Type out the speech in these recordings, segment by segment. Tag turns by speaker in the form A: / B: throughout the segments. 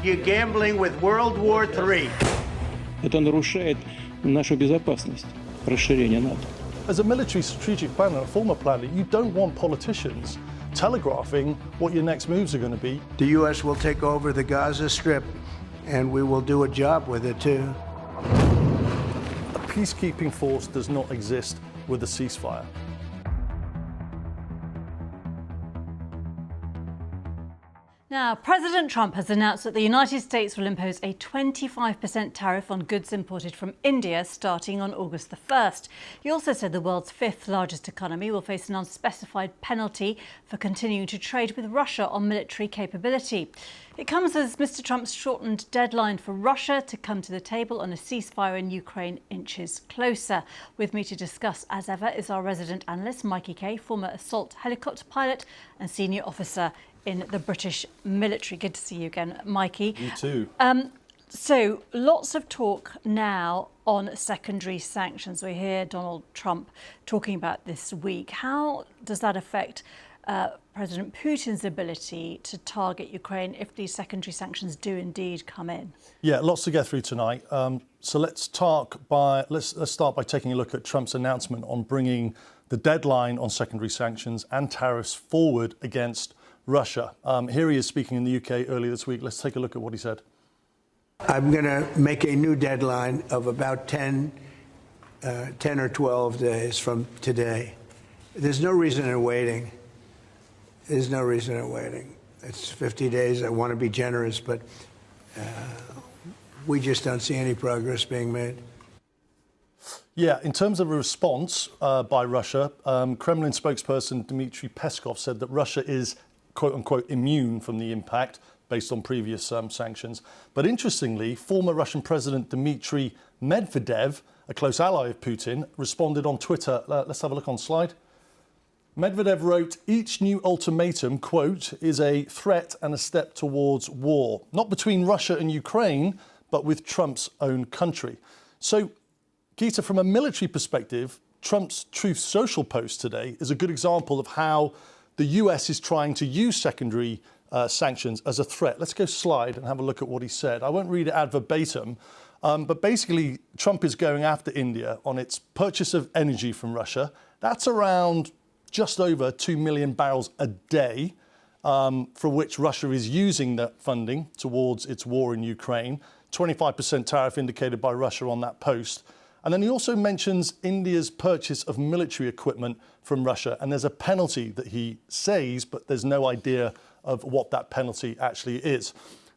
A: You're gambling with World War III.
B: Это нарушает нашу безопасность, расширение НАТО.
C: As a military strategic planner, a former planner, you don't want politicians telegraphing what your next moves are going to be.
A: The U.S. will take over the Gaza Strip, and we will do a job with it, too.
C: A peacekeeping force does not exist with a ceasefire.
D: Now, President Trump has announced that the United States will impose a 25% tariff on goods imported from India starting on August the 1st. He also said the world's fifth largest economy will face an unspecified penalty for continuing to trade with Russia on military capability. It comes as Mr. Trump's shortened deadline for Russia to come to the table on a ceasefire in Ukraine inches closer. With me to discuss, as ever, is our resident analyst, Mikey Kay, former assault helicopter pilot and senior officer in the British military. Good to see you again, Mikey.
C: You too.
D: So lots of talk now on secondary sanctions. We hear Donald Trump talking about this week. How does that affect President Putin's ability to target Ukraine if these secondary sanctions do indeed come in?
C: Yeah, lots to get through tonight. So let's start by taking a look at Trump's announcement on bringing the deadline on secondary sanctions and tariffs forward against Russia. Here he is speaking in the UK earlier this week. Let's take a look at what he said.
A: I'm going to make a new deadline of about 10 or 12 days from today. There's no reason in waiting. There's no reason in waiting. It's 50 days. I want to be generous, but we just don't see any progress being made.
C: Yeah, in terms of a response by Russia, Kremlin spokesperson Dmitry Peskov said that Russia is quote-unquote immune from the impact based on previous sanctions. But interestingly, former Russian President Dmitry Medvedev, a close ally of Putin, responded on Twitter. Let's have a look on slide. Medvedev wrote, "Each new ultimatum, quote, is a threat and a step towards war, not between Russia and Ukraine, but with Trump's own country." So, Geeta, from a military perspective, Trump's Truth Social post today is a good example of how the US is trying to use secondary sanctions as a threat. Let's go slide and have a look at what he said. I won't read it ad verbatim, but basically Trump is going after India on its purchase of energy from Russia. That's around just over 2 million barrels a day, for which Russia is using that funding towards its war in Ukraine. 25% tariff indicated by Russia on that post. And then he also mentions India's purchase of military equipment from Russia. And there's a penalty that he says, but there's no idea of what that penalty actually is.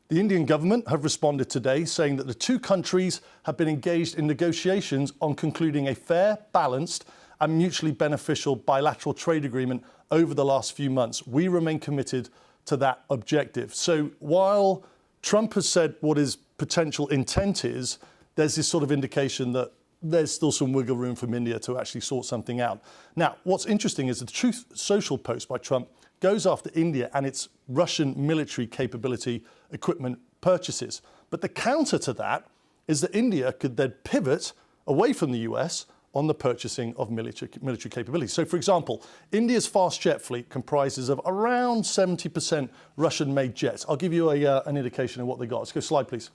C: The Indian government have responded today saying that the two countries have been engaged in negotiations on concluding a fair, balanced and mutually beneficial bilateral trade agreement over the last few months. We remain committed to that objective. So while Trump has said what his potential intent is, there's this sort of indication that there's still some wiggle room from India to actually sort something out. Now, what's interesting is the Truth Social post by Trump goes after India and its Russian military capability equipment purchases. But the counter to that is that India could then pivot away from the US on the purchasing of military capability. So, for example, India's fast jet fleet comprises of around 70% Russian-made jets. I'll give you an indication of what they got. Let's go slide, please.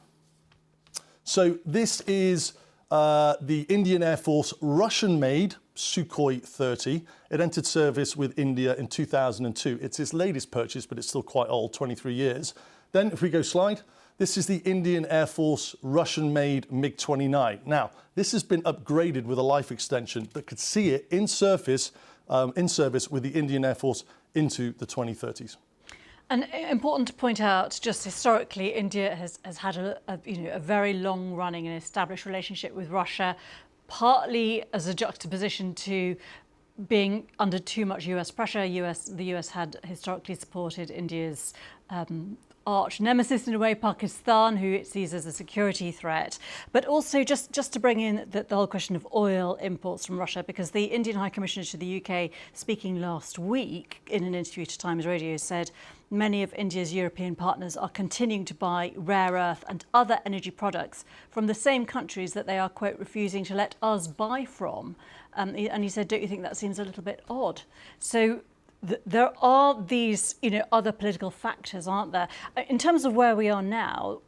C: So this is the Indian Air Force Russian-made Sukhoi 30. It entered service with India in 2002. It's its latest purchase, but it's still quite old, 23 years. Then, if we go slide, this is the Indian Air Force Russian-made MiG-29. Now, this has been upgraded with a life extension that could see it in service with the Indian Air Force into the 2030s.
D: And important to point out, just historically, India has had a very long-running and established relationship with Russia, partly as a juxtaposition to being under too much US pressure. The US had historically supported India's arch nemesis in a way, Pakistan, who it sees as a security threat. But also just to bring in the whole question of oil imports from Russia, because the Indian High Commissioner to the UK, speaking last week in an interview to Times Radio, said many of India's European partners are continuing to buy rare earth and other energy products from the same countries that they are, quote, refusing to let us buy from. And he said, don't you think that seems a little bit odd? So there are these, other political factors, aren't there? In terms of where we are now,